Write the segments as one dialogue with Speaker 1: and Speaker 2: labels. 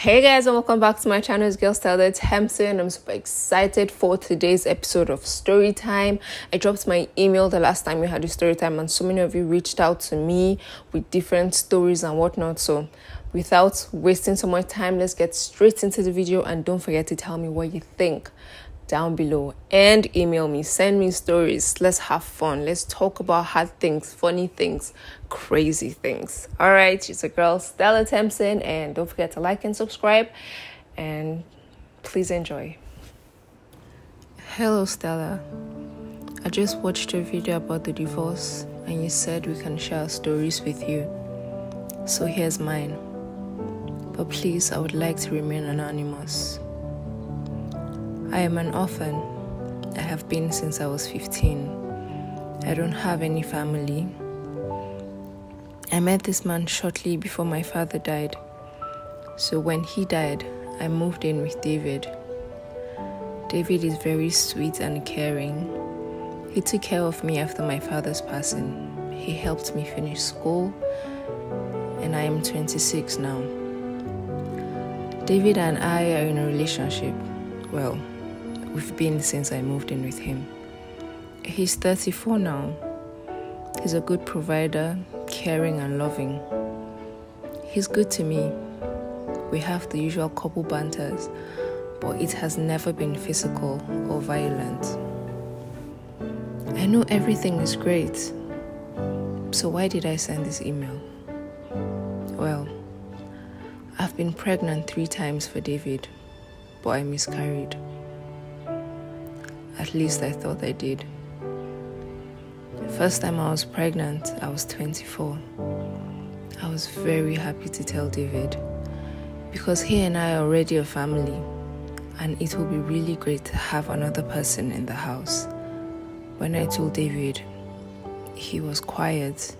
Speaker 1: Hey guys, and welcome back to my channel. It's girl Stella, Temtsen. I'm super excited for today's episode of Storytime. I dropped my email the last time we had a Storytime, and so many of you reached out to me with different stories and whatnot. So without wasting so much time, let's get straight into the video, and don't forget to tell me what you think down below and email me, send me stories. Let's have fun. Let's talk about hard things, funny things, crazy things. All right, it's a girl Stella Temtsen, and don't forget to like and subscribe, and please enjoy. Hello Stella, I just watched your video about the divorce and you said we can share stories with you, so here's mine, but please, I would like to remain anonymous. I am an orphan. I have been since I was 15. I don't have any family. I met this man shortly before my father died. So when he died, I moved in with David. David is very sweet and caring. He took care of me after my father's passing. He helped me finish school, and I am 26 now. David and I are in a relationship. Well, we've been since I moved in with him. He's 34 now. He's a good provider, caring and loving. He's good to me. We have the usual couple banters, but it has never been physical or violent. I know everything is great, so why did I send this email? Well, I've been pregnant 3 times for David, but I miscarried. At least I thought I did. First time I was pregnant, I was 24. I was very happy to tell David because he and I are already a family, and it will be really great to have another person in the house. When I told David, he was quiet.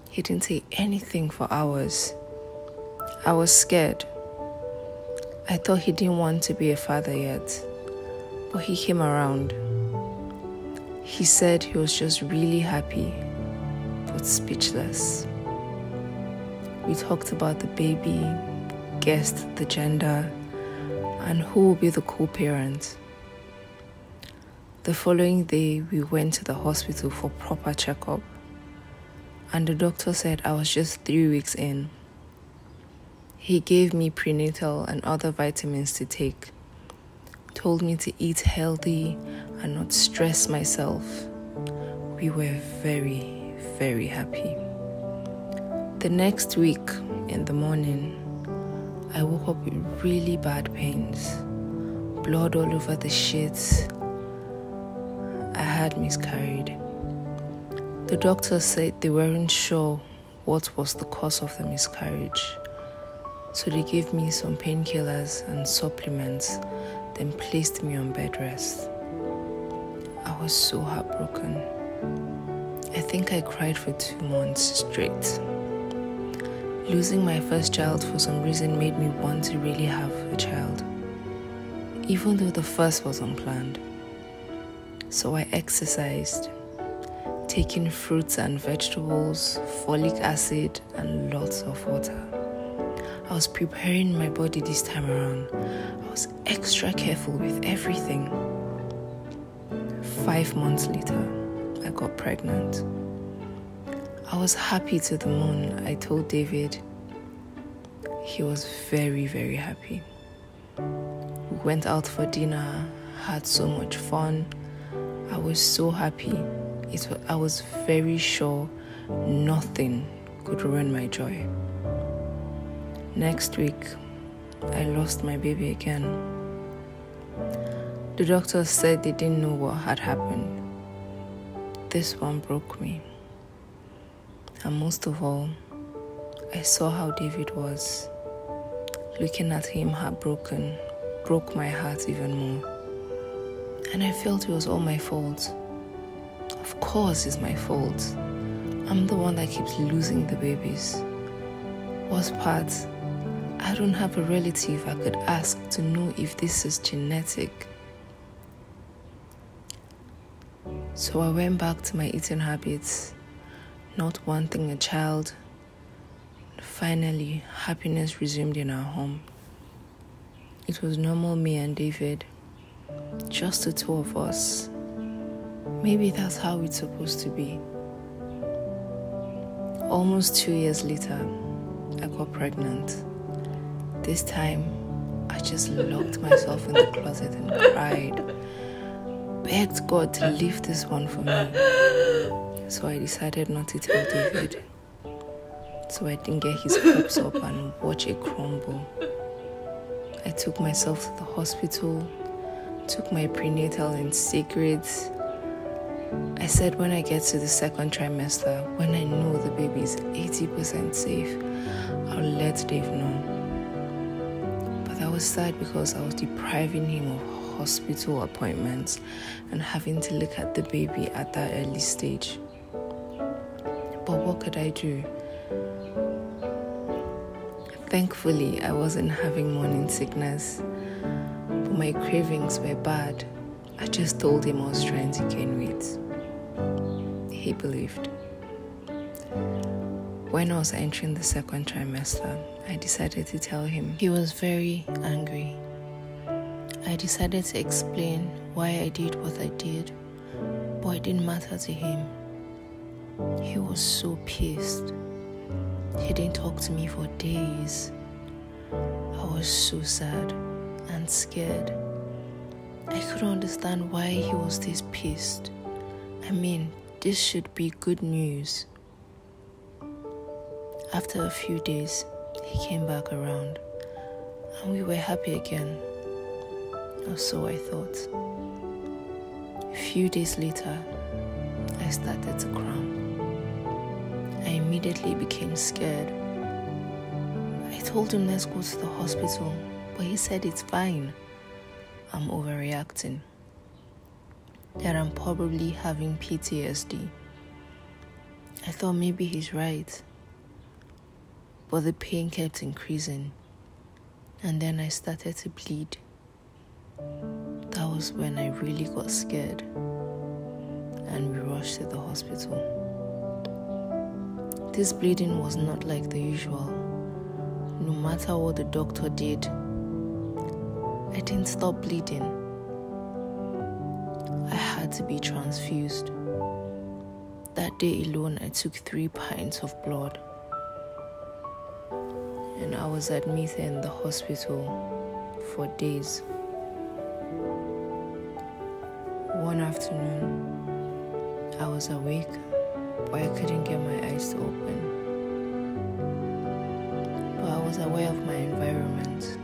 Speaker 1: He didn't say anything for hours. I was scared. I thought he didn't want to be a father yet, but he came around. He said he was just really happy, but speechless. We talked about the baby, guessed the gender, and who will be the co-parent. The following day, we went to the hospital for proper checkup, and the doctor said I was just 3 weeks in. He gave me prenatal and other vitamins to take, told me to eat healthy and not stress myself. We were very, very happy. The next week in the morning, I woke up with really bad pains, blood all over the sheets. I had miscarried. The doctor said they weren't sure what was the cause of the miscarriage, so they gave me some painkillers and supplements, then placed me on bed rest. I was so heartbroken. I think I cried for 2 months straight. Losing my first child for some reason made me want to really have a child, even though the first was unplanned. So I exercised, taking fruits and vegetables, folic acid, and lots of water. I was preparing my body this time around. I was extra careful with everything. 5 months later, I got pregnant. I was happy to the moon. I told David. He was very, very happy. We went out for dinner, had so much fun. I was so happy. I was very sure nothing could ruin my joy. Next week, I lost my baby again. The doctors said they didn't know what had happened. This one broke me. And most of all, I saw how David was. Looking at him heartbroken broke my heart even more. And I felt it was all my fault. Of course it's my fault. I'm the one that keeps losing the babies. Worst part, I don't have a relative I could ask to know if this is genetic. So I went back to my eating habits, not wanting a child. Finally, happiness resumed in our home. It was normal me and David, just the two of us. Maybe that's how it's supposed to be. Almost 2 years later, I got pregnant. This time, I just locked myself in the closet and cried. Begged God to leave this one for me. So I decided not to tell David, so I didn't get his hopes up and watch it crumble. I took myself to the hospital, took my prenatal in secret. I said when I get to the second trimester, when I know the baby is 80% safe, I'll let Dave know. But I was sad because I was depriving him of hospital appointments and having to look at the baby at that early stage. But what could I do? Thankfully, I wasn't having morning sickness, but my cravings were bad. I just told him I was trying to gain weight. He believed. When I was entering the second trimester, I decided to tell him. He was very angry. I decided to explain why I did what I did, but it didn't matter to him. He was so pissed. He didn't talk to me for days. I was so sad and scared. I couldn't understand why he was this pissed. I mean, this should be good news. After a few days, he came back around and we were happy again. Or so I thought. A few days later, I started to cramp. I immediately became scared. I told him let's go to the hospital, but he said it's fine. I'm overreacting. That I'm probably having PTSD. I thought maybe he's right. But the pain kept increasing. And then I started to bleed. That was when I really got scared. And we rushed to the hospital. This bleeding was not like the usual. No matter what the doctor did, I didn't stop bleeding. I had to be transfused. That day alone, I took 3 pints of blood. And I was admitted in the hospital for days. One afternoon, I was awake, but I couldn't get my eyes to open. But I was aware of my environment.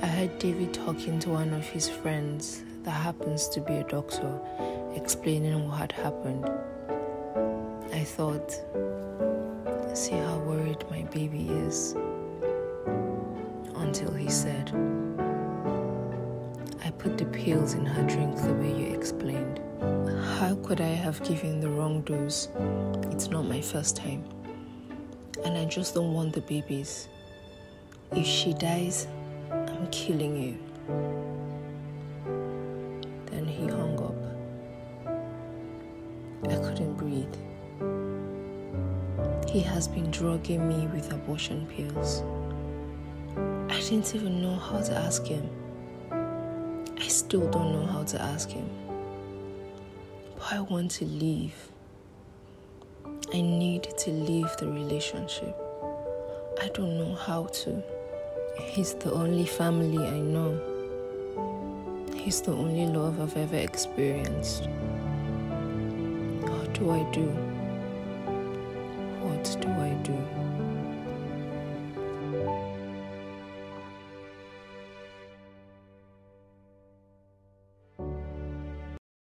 Speaker 1: I heard David talking to one of his friends that happens to be a doctor, explaining what had happened. I thought, see how worried my baby is. Until he said, I put the pills in her drink the way you explained. How could I have given the wrong dose? It's not my first time. And I just don't want the babies. If she dies, I'm killing you. Then he hung up. I couldn't breathe. He has been drugging me with abortion pills. I didn't even know how to ask him. I still don't know how to ask him. But I want to leave. I need to leave the relationship. I don't know how to. He's the only family I know. He's the only love I've ever experienced. What do I do? What do I do?